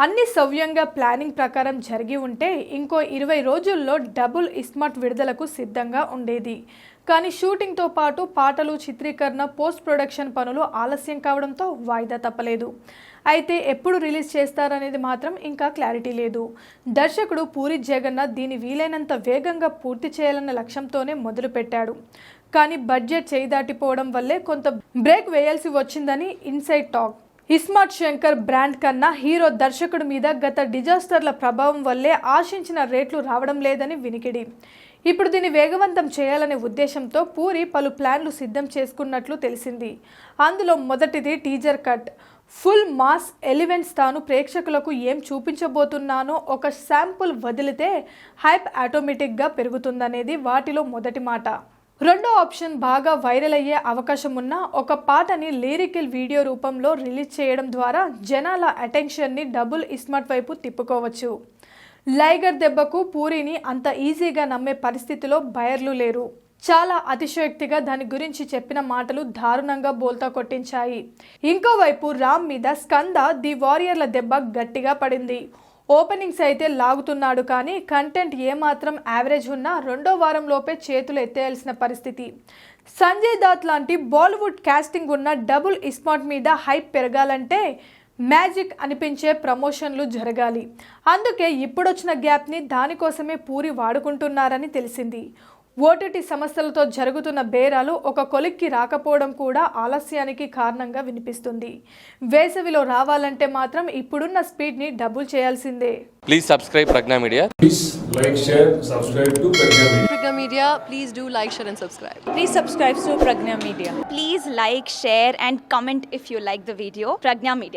అన్ని సవ్యంగా ప్లానింగ్ ప్రకారం జరిగి ఉంటే ఇంకో 20 రోజుల్లో డబుల్ ఇస్మార్ట్ విడుదలకు సిద్ధంగా ఉండేది. కానీ షూటింగ్తో పాటు పాటలు, చిత్రీకరణ, పోస్ట్ ప్రొడక్షన్ పనులు ఆలస్యం కావడంతో వాయిదా తప్పలేదు. అయితే ఎప్పుడు రిలీజ్ చేస్తారనేది మాత్రం ఇంకా క్లారిటీ లేదు. దర్శకుడు పూరి జగన్నాథ్ దీన్ని వీలైనంత వేగంగా పూర్తి చేయాలన్న లక్ష్యంతోనే మొదలుపెట్టాడు. కానీ బడ్జెట్ చేయి దాటిపోవడం వల్లే కొంత బ్రేక్ వేయాల్సి వచ్చిందని inside talk. ISmart Shankar brand కన్నా హీరో దర్శకుడి మీద గత డిజాస్టర్ల ప్రభావం వల్లే ఆశించిన రేట్లు రావడం లేదని వినికిడి. ఇప్పుడు దీన్ని వేగవంతం చేయాలనే ఉద్దేశంతో పూరి పలు ప్లాన్లు సిద్ధం చేసుకున్నట్లు తెలిసింది. అందులో మొదటిది teaser cut. Full mass elements తాను ప్రేక్షకులకు ఏం చూపించబోతున్నానో ఒక శాంపుల్ వదిలితే హైప్ ఆటోమేటిక్గా పెరుగుతుందనేది వాటిలో మొదటి మాట. రెండో ఆప్షన్ బాగా వైరల్ అయ్యే అవకాశం ఉన్న ఒక పాటని లిరికల్ వీడియో రూపంలో రిలీజ్ చేయడం ద్వారా జనాల అటెన్షన్ని డబుల్ ఇస్మార్ట్ వైపు తిప్పుకోవచ్చు. లైగర్ దెబ్బకు పూరిని అంత ఈజీగా నమ్మే పరిస్థితిలో బయర్లు లేరు. చాలా అతిశయోక్తిగా దాని గురించి చెప్పిన మాటలు దారుణంగా బోల్తా కొట్టించాయి. ఇంకోవైపు రామ్ మీద స్కంద ది వారియర్ల దెబ్బ గట్టిగా పడింది. ఓపెనింగ్స్ అయితే లాగుతున్నాడు, కానీ కంటెంట్ ఏమాత్రం యావరేజ్ ఉన్నా రెండో వారంలోపే చేతులు ఎత్తేయాల్సిన పరిస్థితి. సంజయ్ దత్ లాంటి బాలీవుడ్ కాస్టింగ్ ఉన్న డబుల్ ఇస్మార్ట్ మీద హైప్ పెరగాలంటే మ్యాజిక్ అనిపించే ప్రమోషన్లు జరగాలి. అందుకే ఇప్పుడొచ్చిన గ్యాప్ని దానికోసమే పూరి వాడుకుంటున్నారని తెలిసింది. ఓటీటీ సంస్థలతో జరుగుతున్న బేరాలు ఒక కొలిక్కి రాకపోవడం కూడా ఆలస్యానికి కారణంగా వినిపిస్తుంది. వేసవిలో రావాలంటే మాత్రం ఇప్పుడున్న స్పీడ్ని డబుల్ చేయాల్సిందే. Please subscribe Pragna Media. Please like, share, subscribe to Pragna Media. Pragna Media, please do like, share and subscribe. Please subscribe to Pragna Media. Please like, share and comment if you like the video. Pragna Media.